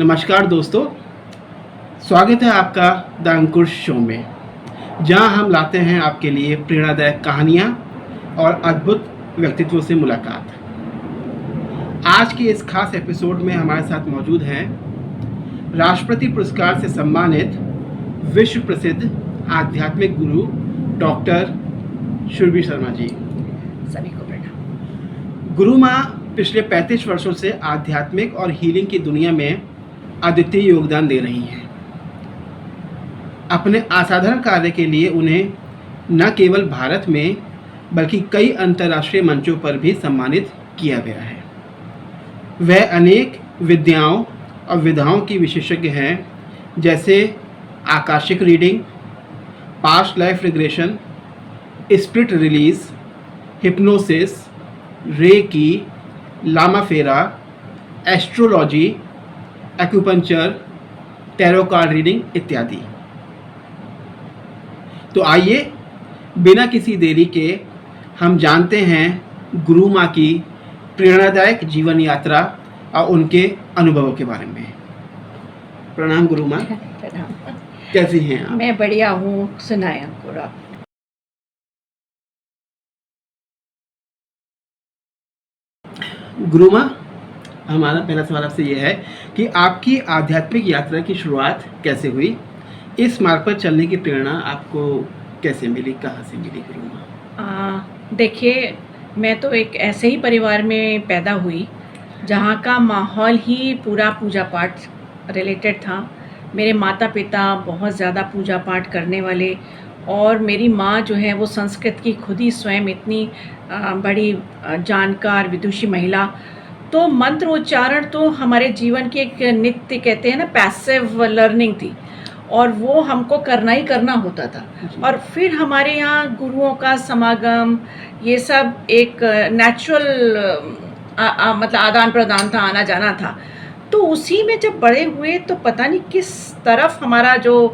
नमस्कार दोस्तों, स्वागत है आपका द अंकुर शो में, जहां हम लाते हैं आपके लिए प्रेरणादायक कहानियां और अद्भुत व्यक्तित्वों से मुलाकात। आज के इस खास एपिसोड में हमारे साथ मौजूद हैं राष्ट्रपति पुरस्कार से सम्मानित विश्व प्रसिद्ध आध्यात्मिक गुरु डॉक्टर सुरभि शर्मा जी। सभी को प्रणाम। गुरु माँ पिछले 35 वर्षों से आध्यात्मिक और हीलिंग की दुनिया में अद्वितीय योगदान दे रही हैं। अपने असाधारण कार्य के लिए उन्हें न केवल भारत में बल्कि कई अंतर्राष्ट्रीय मंचों पर भी सम्मानित किया गया है। वह अनेक विद्याओं और विधाओं की विशेषज्ञ हैं, जैसे akashic reading, past life regression, spirit release, hypnosis, reiki, Lama Fera, astrology, acupuncture, tarot card reading इत्यादि। तो आइए बिना किसी देरी के हम जानते हैं गुरु माँ की प्रेरणादायक जीवन यात्रा और उनके अनुभवों के बारे में। प्रणाम गुरु माँ। प्रणाम। कैसी हैं आप? मैं बढ़िया हूँ। सुनाए अंकुर आप। गुरु माँ, हमारा पहला सवाल आपसे ये है कि आपकी आध्यात्मिक यात्रा की शुरुआत कैसे हुई? इस मार्ग पर चलने की प्रेरणा आपको कैसे मिली, कहाँ से मिली गुरु माँ? देखिए, मैं तो एक ऐसे ही परिवार में पैदा हुई जहाँ का माहौल ही पूरा पूजा पाठ रिलेटेड था। मेरे माता पिता बहुत ज़्यादा पूजा पाठ करने वाले, और मेरी माँ जो है वो संस्कृत की खुद ही स्वयं इतनी बड़ी जानकार विदुषी महिला। तो मंत्र उच्चारण तो हमारे जीवन की एक नित्य, कहते हैं ना, पैसिव लर्निंग थी, और वो हमको करना ही करना होता था। और फिर हमारे यहाँ गुरुओं का समागम, ये सब एक नेचुरल मतलब आदान प्रदान था, आना जाना था। तो उसी में जब बड़े हुए तो पता नहीं किस तरफ हमारा, जो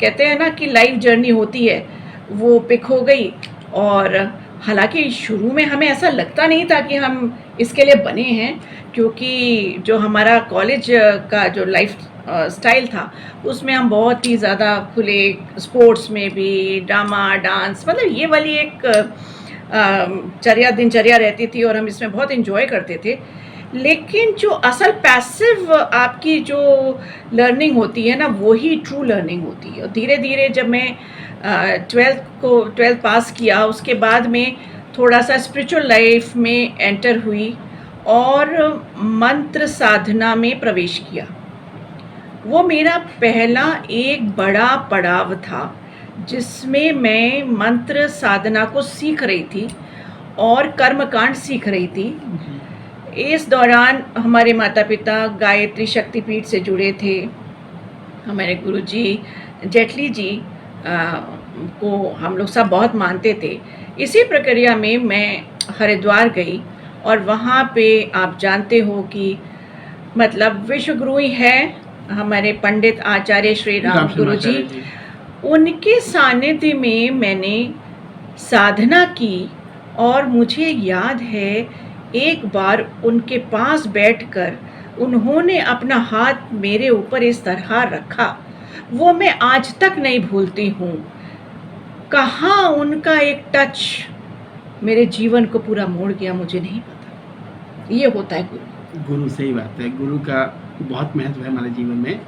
कहते हैं ना कि लाइफ जर्नी होती है, वो पिक हो गई। और हालांकि शुरू में हमें ऐसा लगता नहीं था कि हम इसके लिए बने हैं, क्योंकि जो हमारा कॉलेज का जो लाइफ स्टाइल था उसमें हम बहुत ही ज़्यादा खुले, स्पोर्ट्स में भी, ड्रामा, डांस, मतलब ये वाली एक दिनचर्या रहती थी, और हम इसमें बहुत इन्जॉय करते थे। लेकिन जो असल पैसिव आपकी जो लर्निंग होती है ना, वो ही ट्रू लर्निंग होती है। और धीरे धीरे जब मैं 12th पास किया, उसके बाद में थोड़ा सा स्पिरिचुअल लाइफ में एंटर हुई और मंत्र साधना में प्रवेश किया। वो मेरा पहला एक बड़ा पड़ाव था जिसमें मैं मंत्र साधना को सीख रही थी और कर्मकांड सीख रही थी। इस दौरान हमारे माता पिता गायत्री शक्तिपीठ से जुड़े थे। हमारे गुरुजी जेटली जी को हम लोग सब बहुत मानते थे। इसी प्रक्रिया में मैं हरिद्वार गई, और वहाँ पे आप जानते हो कि मतलब विश्व गुरु ही है हमारे पंडित आचार्य श्री राम गुरु जी। उनके सानिध्य में मैंने साधना की, और मुझे याद है एक बार उनके पास बैठकर उन्होंने अपना हाथ मेरे ऊपर इस तरह रखा, वो मैं आज तक नहीं भूलती हूँ। कहाँ उनका एक टच मेरे जीवन को पूरा मोड़ गया, मुझे नहीं पता। ये होता है गुरु। सही बात है, गुरु का बहुत महत्व है हमारे जीवन में,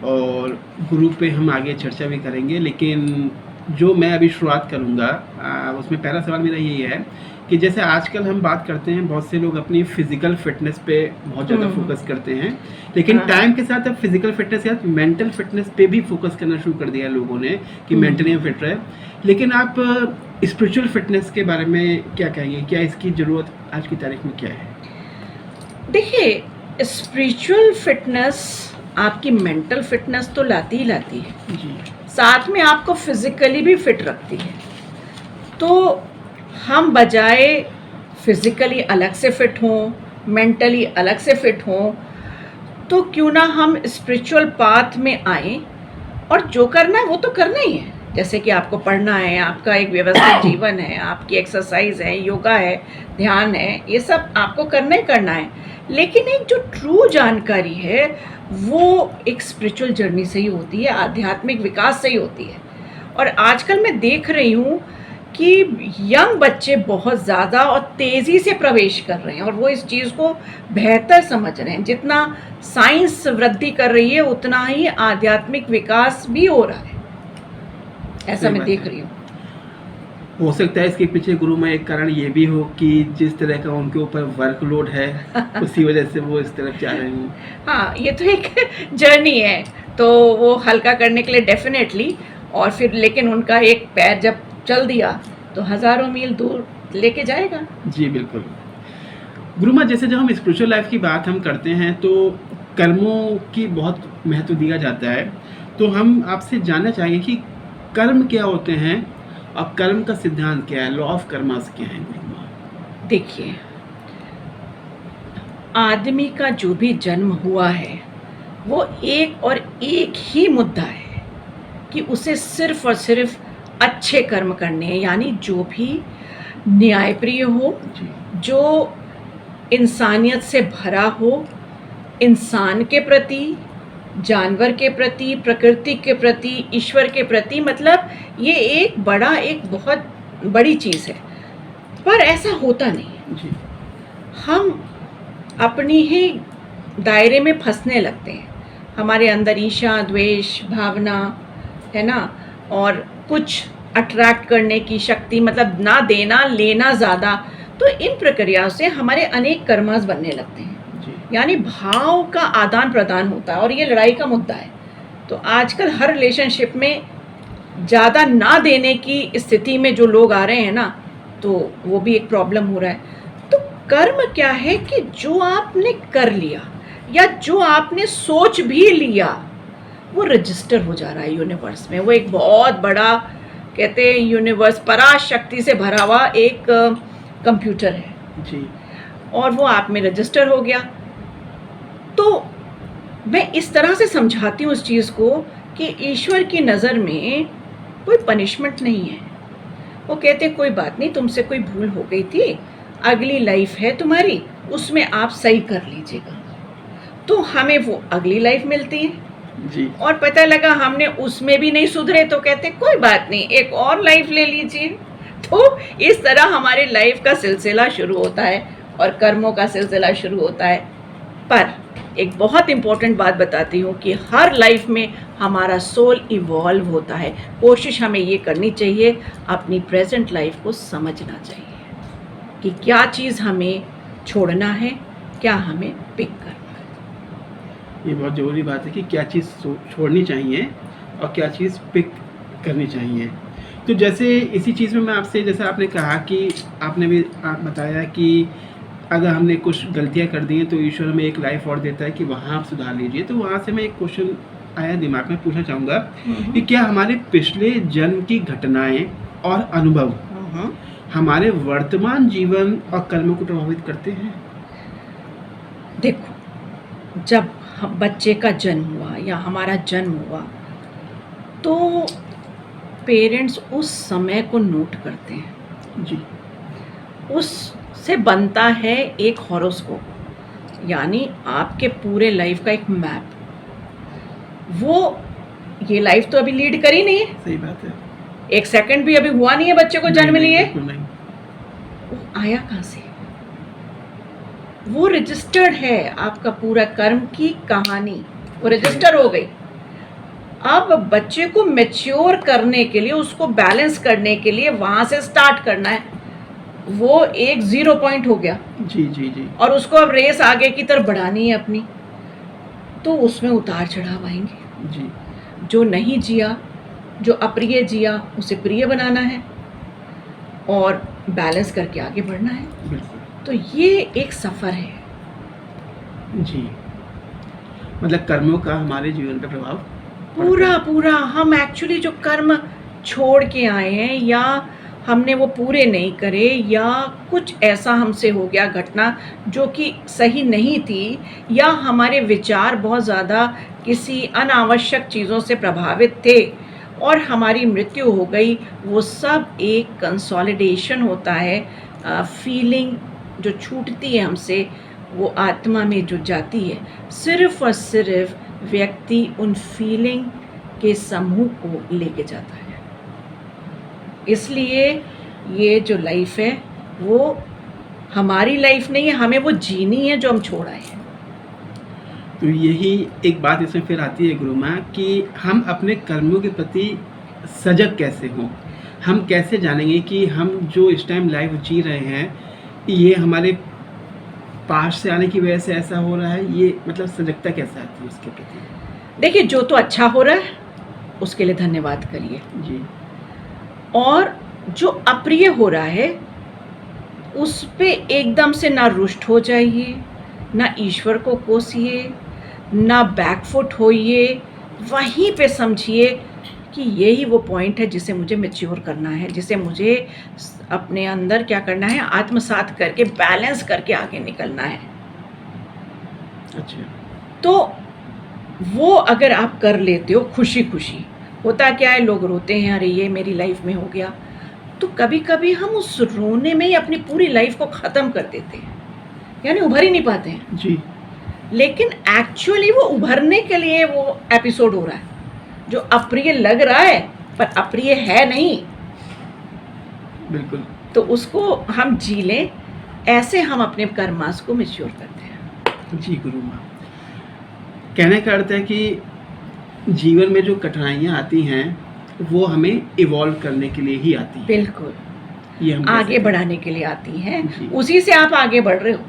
और गुरु पे हम आगे चर्चा भी करेंगे। लेकिन जो मैं अभी शुरुआत करूँगा उसमें पहला सवाल मेरा यही है कि जैसे आजकल हम बात करते हैं, बहुत से लोग अपनी फिजिकल फिटनेस पे बहुत ज़्यादा फोकस करते हैं, लेकिन टाइम के साथ अब फिजिकल फिटनेस के साथ मेंटल फिटनेस पे भी फोकस करना शुरू कर दिया लोगों ने कि मेंटली हम फिट रहे। लेकिन आप स्पिरिचुअल फिटनेस के बारे में क्या कहेंगे? क्या इसकी ज़रूरत आज की तारीख में क्या है? देखिए, स्पिरिचुअल फिटनेस आपकी मेंटल फिटनेस तो लाती ही लाती है जी, साथ में आपको फिजिकली भी फिट रखती है। तो हम बजाय फिजिकली अलग से फिट हों, मेंटली अलग से फिट हों, तो क्यों ना हम स्पिरिचुअल पाथ में आएँ, और जो करना है वो तो करना ही है। जैसे कि आपको पढ़ना है, आपका एक व्यवस्थित जीवन है, आपकी एक्सरसाइज है, योगा है, ध्यान है, ये सब आपको करना ही करना है। लेकिन एक जो ट्रू जानकारी है वो एक स्पिरिचुअल जर्नी से ही होती है, आध्यात्मिक विकास से ही होती है। और आजकल मैं देख रही हूँ कि यंग बच्चे बहुत ज़्यादा और तेज़ी से प्रवेश कर रहे हैं और वो इस चीज़ को बेहतर समझ रहे हैं। जितना साइंस वृद्धि कर रही है उतना ही आध्यात्मिक विकास भी हो रहा है, ऐसा सही मैं बात देख है। रही हूँ। हो सकता है इसके पीछे गुरु में एक कारण ये भी हो कि जिस तरह का उनके ऊपर वर्कलोड है उसी वजह से वो इस तरफ जा रहे हों। हाँ, ये तो एक जर्नी है, तो वो हल्का करने के लिए डेफ़िनेटली, और फिर लेकिन उनका एक पैर जब चल दिया तो हज़ारों मील दूर लेके जाएगा। जी, बिल्कुल। गुरुमा, जैसे जब हम स्पिरिचुअल लाइफ की बात हम करते हैं तो कर्मों की बहुत महत्व दिया जाता है। तो हम आपसे जानना चाहेंगे कि कर्म क्या होते हैं और कर्म का सिद्धांत क्या है? लॉ ऑफ कर्मास क्या है गुरुमा? देखिए, आदमी का जो भी जन्म हुआ है, वो एक और एक ही मुद्दा है कि उसे सिर्फ़ और सिर्फ़ अच्छे कर्म करने हैं, यानी जो भी न्यायप्रिय हो, जी, जो इंसानियत से भरा हो, इंसान के प्रति, जानवर के प्रति, प्रकृति के प्रति, ईश्वर के प्रति, मतलब ये एक बहुत बड़ी चीज़ है। पर ऐसा होता नहीं है। जी, हम अपनी ही दायरे में फँसने लगते हैं। हमारे अंदर ईर्ष्या, द्वेष, भावना, है ना? और कुछ अट्रैक्ट करने की शक्ति, मतलब ना देना, लेना ज़्यादा, तो इन प्रक्रियाओं से हमारे अनेक कर्मास बनने लगते हैं। जी, यानी भाव का आदान-प्रदान होता है और ये लड़ाई का मुद्दा है। तो आजकल हर रिलेशनशिप में ज़्यादा ना देने की स्थिति में जो लोग आ रहे हैं ना, तो वो भी एक प्रॉब्लम हो रहा है। तो कर्म क्या है कि जो आपने कर लिया या जो आपने सोच भी लिया, वो रजिस्टर हो जा रहा है यूनिवर्स में। वो एक बहुत बड़ा, कहते हैं यूनिवर्स पराशक्ति से भरा हुआ एक कंप्यूटर है जी, और वो आप में रजिस्टर हो गया। तो मैं इस तरह से समझाती हूँ उस चीज़ को कि ईश्वर की नज़र में कोई पनिशमेंट नहीं है। वो कहते हैं कोई बात नहीं, तुमसे कोई भूल हो गई थी, अगली लाइफ है तुम्हारी, उसमें आप सही कर लीजिएगा। तो हमें वो अगली लाइफ मिलती है जी, और पता लगा हमने उसमें भी नहीं सुधरे तो कहते कोई बात नहीं, एक और लाइफ ले लीजिए। तो इस तरह हमारे लाइफ का सिलसिला शुरू होता है और कर्मों का सिलसिला शुरू होता है। पर एक बहुत इम्पोर्टेंट बात बताती हूँ कि हर लाइफ में हमारा सोल इवॉल्व होता है। कोशिश हमें ये करनी चाहिए, अपनी प्रेजेंट लाइफ को समझना चाहिए कि क्या चीज़ हमें छोड़ना है, क्या हमें पिक करना है। ये बहुत ज़रूरी बात है कि क्या चीज़ छोड़नी चाहिए और क्या चीज़ पिक करनी चाहिए। तो जैसे इसी चीज़ में मैं आपसे, जैसे आपने कहा कि आपने भी बताया कि अगर हमने कुछ गलतियाँ कर दी हैं तो ईश्वर हमें एक लाइफ और देता है कि वहाँ आप सुधार लीजिए। तो वहाँ से मैं एक क्वेश्चन आया दिमाग में, पूछना चाहूँगा कि क्या हमारे पिछले जन्म की घटनाएँ और अनुभव हमारे वर्तमान जीवन और कर्मों को प्रभावित करते हैं? देखो, जब बच्चे का जन्म हुआ या हमारा जन्म हुआ तो पेरेंट्स उस समय को नोट करते हैं। जी, उससे बनता है एक हॉरोस्कोप, यानी आपके पूरे लाइफ का एक मैप। वो ये लाइफ तो अभी लीड करी नहीं है, सही बात है। एक सेकंड भी अभी हुआ नहीं है बच्चे को जन्म नहीं, लिए। बिल्कुल नहीं। वो आया कहाँ से? वो रजिस्टर्ड है, आपका पूरा कर्म की कहानी वो रजिस्टर हो गई। अब बच्चे को मैच्योर करने के लिए, उसको बैलेंस करने के लिए वहाँ से स्टार्ट करना है। वो एक 0 पॉइंट हो गया जी, जी, जी, और उसको अब रेस आगे की तरफ बढ़ानी है अपनी, तो उसमें उतार चढ़ाव आएंगे। जी, जो नहीं जिया, जो अप्रिय जिया, उसे प्रिय बनाना है और बैलेंस करके आगे बढ़ना है। बिल्कुल। तो ये एक सफ़र है। जी, मतलब कर्मों का हमारे जीवन पे प्रभाव पूरा हम एक्चुअली जो कर्म छोड़ के आए हैं या हमने वो पूरे नहीं करे या कुछ ऐसा हमसे हो गया घटना जो कि सही नहीं थी या हमारे विचार बहुत ज़्यादा किसी अनावश्यक चीज़ों से प्रभावित थे और हमारी मृत्यु हो गई, वो सब एक कंसोलिडेशन होता है। फीलिंग जो छूटती है हमसे, वो आत्मा में जो जाती है, सिर्फ़ और सिर्फ़ व्यक्ति उन फीलिंग के समूह को लेके जाता है। इसलिए ये जो लाइफ है वो हमारी लाइफ नहीं है, हमें वो जीनी है जो हम छोड़ आए हैं। तो यही एक बात इसमें फिर आती है गुरु माँ कि हम अपने कर्मों के प्रति सजग कैसे हों, हम कैसे जानेंगे कि हम जो इस टाइम लाइफ जी रहे हैं ये हमारे पास से आने की वजह से ऐसा हो रहा है, ये मतलब सजगता कैसे आती है उसके प्रति? देखिए, जो तो अच्छा हो रहा है उसके लिए धन्यवाद करिए, जी, और जो अप्रिय हो रहा है उस पे एकदम से ना रुष्ट हो जाइए, ना ईश्वर को कोसिए, ना बैकफुट होइए। वहीं पे समझिए कि यही वो पॉइंट है जिसे मुझे मैच्योर करना है, जिसे मुझे अपने अंदर क्या करना है, आत्मसात करके बैलेंस करके आगे निकलना है। अच्छा, तो वो अगर आप कर लेते हो खुशी खुशी, होता क्या है, लोग रोते हैं, अरे ये मेरी लाइफ में हो गया, तो कभी कभी हम उस रोने में ही अपनी पूरी लाइफ को ख़त्म कर देते हैं, यानी उभर ही नहीं पाते हैं। जी, लेकिन एक्चुअली वो उभरने के लिए वो एपिसोड हो रहा है, जो अप्रिय लग रहा है पर अप्रिय है नहीं, बिल्कुल। तो उसको हम जी लें। ऐसे हम अपने कर्मास को मैच्योर करते हैं। जी गुरु माँ, कहने का अर्थ है कि जीवन में जो कठिनाइयाँ आती हैं वो हमें इवॉल्व करने के लिए ही आती हैं। बिल्कुल, ये हम आगे कैसे- बढ़ाने के लिए आती हैं, जी। उसी से आप आगे बढ़ रहे हो।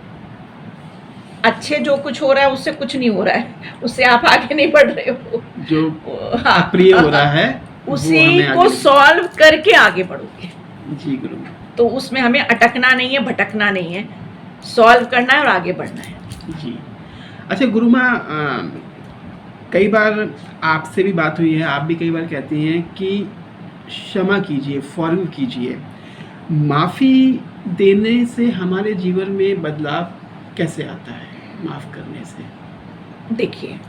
अच्छे जो कुछ हो रहा है उससे कुछ नहीं हो रहा है, उससे आप आगे नहीं बढ़ रहे हो। जो हाँ, अप्रिय हो रहा है वो उसी हमें को आगे- सॉल्व करके आगे बढ़ोगे। जी गुरु माँ, तो उसमें हमें अटकना नहीं है, भटकना नहीं है, सॉल्व करना है और आगे बढ़ना है। जी। अच्छा गुरु माँ, कई बार आपसे भी बात हुई है, आप भी कई बार कहती हैं कि क्षमा कीजिए, फॉरगिव कीजिए। माफ़ी देने से हमारे जीवन में बदलाव कैसे आता है, माफ़ करने से? देखिए,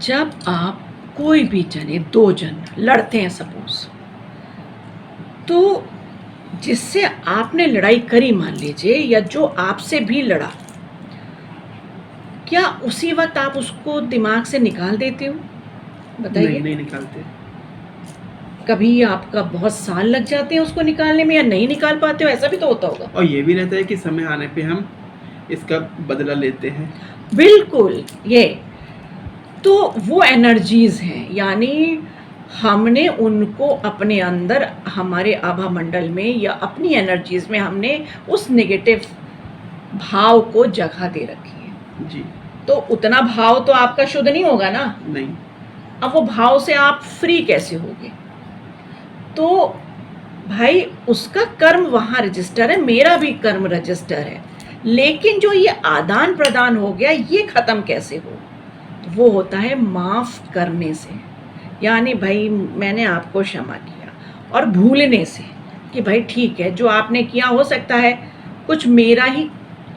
जब आप कोई भी जने, दो जन लड़ते हैं सपोज, तो जिससे आपने लड़ाई करी मान लीजिए, या जो आपसे भी लड़ा, क्या उसी वक्त आप उसको दिमाग से निकाल देते हो? बताइए। नहीं निकालते। कभी आपका बहुत साल लग जाते हैं उसको निकालने में, या नहीं निकाल पाते हो, ऐसा भी तो होता होगा। और ये भी रहता है कि समय आने पे हम इसका बदला लेते हैं। बिल्कुल, ये तो वो एनर्जीज हैं, यानी हमने उनको अपने अंदर, हमारे आभा मंडल में या अपनी एनर्जीज में हमने उस नेगेटिव भाव को जगह दे रखी है। जी, तो उतना भाव तो आपका शुद्ध नहीं होगा ना। नहीं। अब वो भाव से आप फ्री कैसे होगे? तो भाई उसका कर्म वहाँ रजिस्टर है, मेरा भी कर्म रजिस्टर है, लेकिन जो ये आदान प्रदान हो गया, ये ख़त्म कैसे हो? वो होता है माफ़ करने से, यानी भाई मैंने आपको क्षमा किया, और भूलने से कि भाई ठीक है, जो आपने किया, हो सकता है कुछ मेरा ही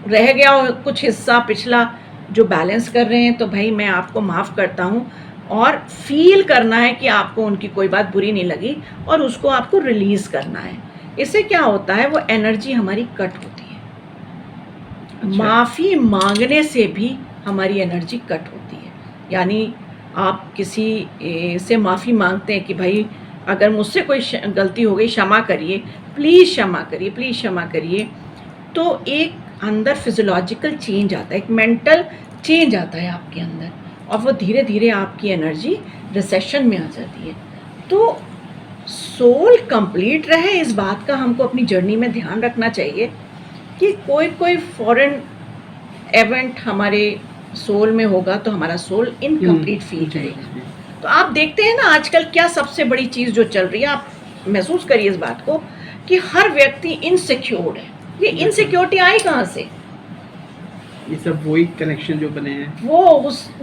रह गया हो, कुछ हिस्सा पिछला जो बैलेंस कर रहे हैं, तो भाई मैं आपको माफ़ करता हूँ, और फील करना है कि आपको उनकी कोई बात बुरी नहीं लगी, और उसको आपको रिलीज़ करना है। इससे क्या होता है, वो एनर्जी हमारी कट होती है। अच्छा। माफ़ी मांगने से भी हमारी एनर्जी कट होती है, यानी आप किसी से माफ़ी मांगते हैं कि भाई अगर मुझसे कोई गलती हो गई, क्षमा करिए, प्लीज़ क्षमा करिए, प्लीज़ क्षमा करिए, तो एक अंदर फिजियोलॉजिकल चेंज आता है, एक मेंटल चेंज आता है आपके अंदर, और वो धीरे धीरे आपकी एनर्जी रिसेशन में आ जाती है। तो सोल कंप्लीट रहे, इस बात का हमको अपनी जर्नी में ध्यान रखना चाहिए कि कोई फॉरेन इवेंट हमारे सोल में होगा तो हमारा सोल इनकम्प्लीट फील जी, करेगा। जी। तो आप देखते हैं ना आजकल क्या सबसे बड़ी चीज़ जो चल रही है, आप महसूस करिए इस बात को कि हर व्यक्ति इनसिक्योर्ड है। ये इनसिक्योरिटी आई कहाँ से? ये सब वही कनेक्शन जो बने हैं।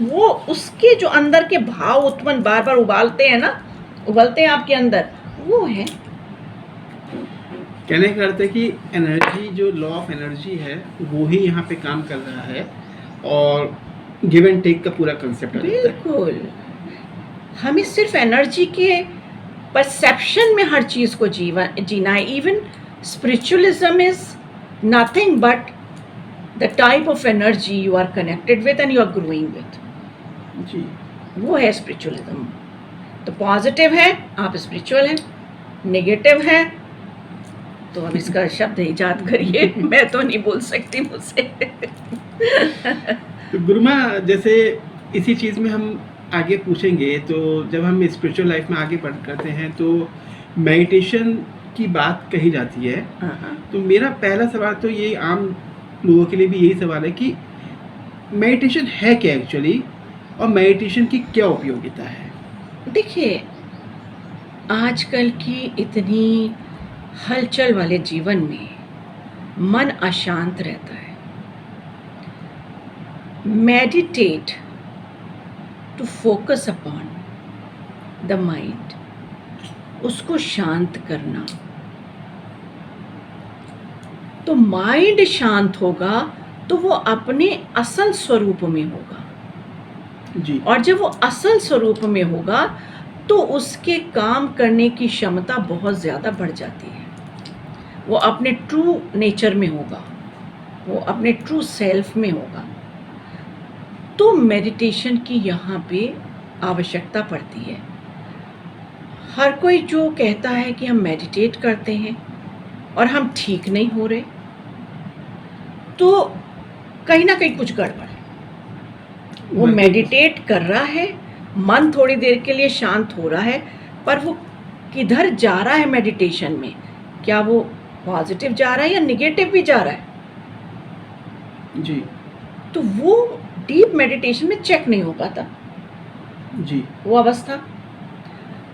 वो उसके जो अंदर के भाव उत्पन्न बार बार उबालते हैं ना, उबलते हैं आपके अंदर, वो है। कहने का अर्थ है कि एनर्जी, जो लॉ ऑफ एनर्जी है, वो ही यहाँ पे काम कर रहा है, और गिव एंड टेक का पूरा कंसेप्ट है। बिल्कुल, हमें सिर्फ एनर्जी के परसेप्शन में हर चीज़ को जीना है। Even spiritualism is nothing but the type of energy you are connected with and you are growing with. जी। वो है स्पिरिचुअलिज्म। तो पॉजिटिव है आप स्पिरिचुअल हैं, नेगेटिव है तो अब इसका शब्द ईजाद करिए, मैं तो नहीं बोल सकती मुझसे। तो गुरुमा जैसे इसी चीज़ में हम आगे पूछेंगे, तो जब हम स्पिरिचुअल लाइफ में आगे बढ़ करते हैं तो मेडिटेशन की बात कही जाती है। हाँ, तो मेरा पहला सवाल तो ये आम लोगों के लिए भी यही सवाल है कि मेडिटेशन है क्या एक्चुअली, और मेडिटेशन की क्या उपयोगिता है? देखिए आजकल की इतनी हलचल वाले जीवन में मन अशांत रहता है। Meditate to focus upon the mind, उसको शांत करना। तो माइंड शांत होगा तो वो अपने असल स्वरूप में होगा, जी। और जब वो असल स्वरूप में होगा तो उसके काम करने की क्षमता बहुत ज़्यादा बढ़ जाती है। वो अपने ट्रू नेचर में होगा, वो अपने ट्रू सेल्फ में होगा। तो मेडिटेशन की यहाँ पे आवश्यकता पड़ती है। हर कोई जो कहता है कि हम मेडिटेट करते हैं और हम ठीक नहीं हो रहे, तो कहीं ना कहीं कुछ गड़बड़ है। वो बिल्कुल। मेडिटेट कर रहा है, मन थोड़ी देर के लिए शांत हो रहा है, पर वो किधर जा रहा है मेडिटेशन में? क्या वो पॉजिटिव जा रहा है या निगेटिव भी जा रहा है? जी। तो वो डीप मेडिटेशन में चेक नहीं हो पाता जी। वो अवस्था।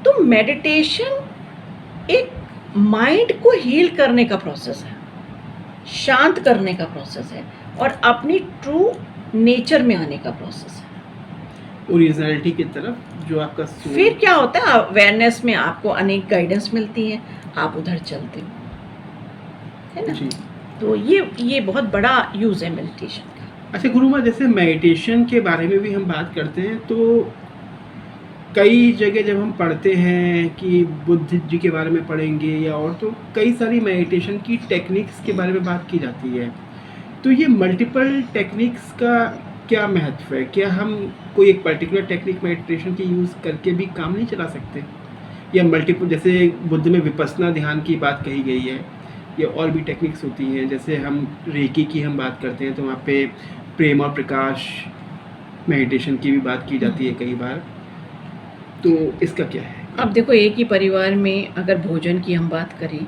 तो मेडिटेशन एक माइंड को हील करने का प्रोसेस है, शांत करने का प्रोसेस है, और अपनी ट्रू नेचर में आने का प्रोसेस है। ओरिजिनलिटी की तरफ जो आपका सोल। फिर क्या होता है, अवेयरनेस में आपको अनेक गाइडेंस मिलती है, आप उधर चलते हो, है ना? जी। तो ये बहुत बड़ा यूज़ है मेडिटेशन का। अच्छा गुरुमा, जैसे मेडिटेशन के बारे में भी हम बात करते हैं तो कई जगह जब हम पढ़ते हैं कि बुद्ध जी के बारे में पढ़ेंगे या और, तो कई सारी मेडिटेशन की टेक्निक्स के बारे में बात की जाती है। तो ये मल्टीपल टेक्निक्स का क्या महत्व है? क्या हम कोई एक पर्टिकुलर टेक्निक मेडिटेशन की यूज़ करके भी काम नहीं चला सकते, या मल्टीपल, जैसे बुद्ध में विपस्सना ध्यान की बात कही गई है, या और भी टेक्निक्स होती हैं, जैसे हम रेकी की हम बात करते हैं तो वहाँ पे प्रेम और प्रकाश मेडिटेशन की भी बात की जाती है कई बार। तो इसका क्या है? अब देखो, एक ही परिवार में अगर भोजन की हम बात करें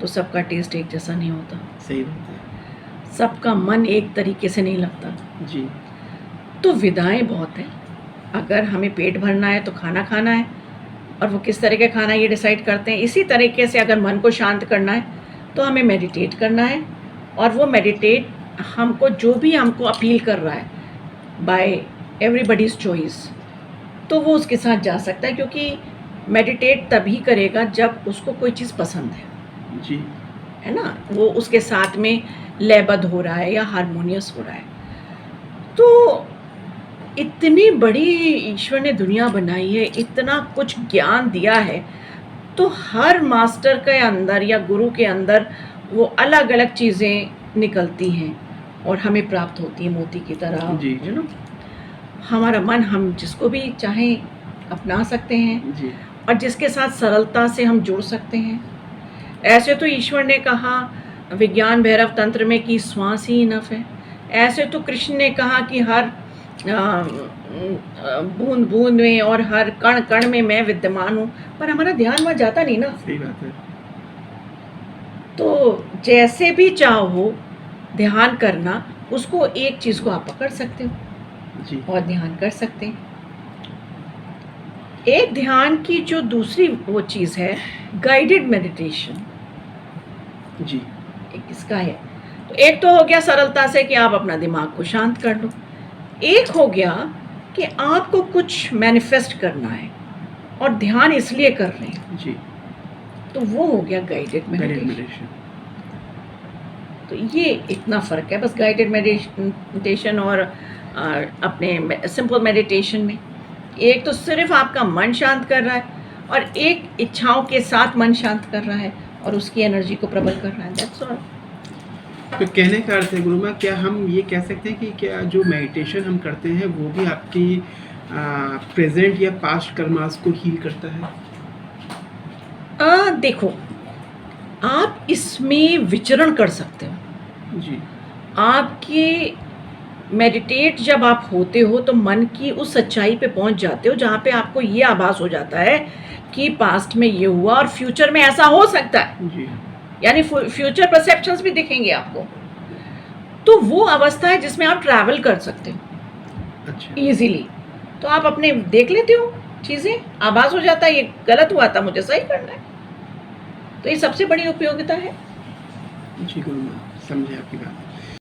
तो सबका टेस्ट एक जैसा नहीं होता, सही बात है। सबका मन एक तरीके से नहीं लगता। जी। तो विधाएं बहुत हैं। अगर हमें पेट भरना है तो खाना खाना है, और वो किस तरह का खाना ये डिसाइड करते हैं। इसी तरीके से अगर मन को शांत करना है तो हमें मेडिटेट करना है, और वो मेडिटेट हमको जो भी हमको अपील कर रहा है बाय एवरीबडीज़ चॉइस, तो वो उसके साथ जा सकता है, क्योंकि मेडिटेट तभी करेगा जब उसको कोई चीज़ पसंद जी। है ना, वो उसके साथ में लयबद्ध हो रहा है या हारमोनियस हो रहा है। तो इतनी बड़ी ईश्वर ने दुनिया बनाई है, इतना कुछ ज्ञान दिया है, तो हर मास्टर के अंदर या गुरु के अंदर वो अलग अलग चीज़ें निकलती हैं और हमें प्राप्त होती है मोती की तरह। जी। यू नो, हमारा मन हम जिसको भी चाहें अपना सकते हैं, जी। और जिसके साथ सरलता से हम जुड़ सकते हैं। ऐसे तो ईश्वर ने कहा विज्ञान भैरव तंत्र में कि श्वास ही इनफ है। ऐसे तो कृष्ण ने कहा कि हर बूंद बूंद में और हर कण कण में मैं विद्यमान हूँ, पर हमारा ध्यान वहाँ जाता नहीं ना। सही बात है। तो जैसे भी चाहो ध्यान करना, उसको एक चीज़ को आप पकड़ सकते हो जी। और ध्यान कर सकते हैं। एक ध्यान की जो दूसरी वो चीज़ है गाइडेड मेडिटेशन, जी। एक इसका है। तो एक तो हो गया सरलता से कि आप अपना दिमाग को शांत कर लो, एक हो गया कि आपको कुछ मैनिफेस्ट करना है और ध्यान इसलिए कर रहे हैं, जी। तो वो हो गया गाइडेड गाइडेड मेडिटेशन। मेडिटेशन। तो ये इतना फ़र्क है बस गाइडेड मेडिटेशन और अपने सिंपल मेडिटेशन में। एक तो सिर्फ आपका मन शांत कर रहा है, और एक इच्छाओं के साथ मन शांत कर रहा है और उसकी एनर्जी को प्रबल कर रहा है। That's all. तो कहने का अर्थ है गुरुमा, क्या हम ये कह सकते हैं कि क्या जो मेडिटेशन हम करते हैं वो भी आपकी प्रेजेंट या पास्ट कर्मास को हील करता है? देखो, आप इसमें विचरण कर सकते हो। जी। आपके मेडिटेट जब आप होते हो तो मन की उस सच्चाई पे पहुंच जाते हो जहाँ पे आपको ये आभास हो जाता है कि पास्ट में ये हुआ और फ्यूचर में ऐसा हो सकता है, जी। यानी फ्यूचर परसेप्शंस भी दिखेंगे आपको। तो वो अवस्था है जिसमें आप ट्रैवल कर सकते हो अच्छा। इजीली। तो आप अपने देख लेते हो चीज़ें, आभास हो जाता है ये गलत हुआ था, मुझे सही करना है। तो ये सबसे बड़ी उपयोगिता है। जी गुरु माँ, समझे आपकी बात।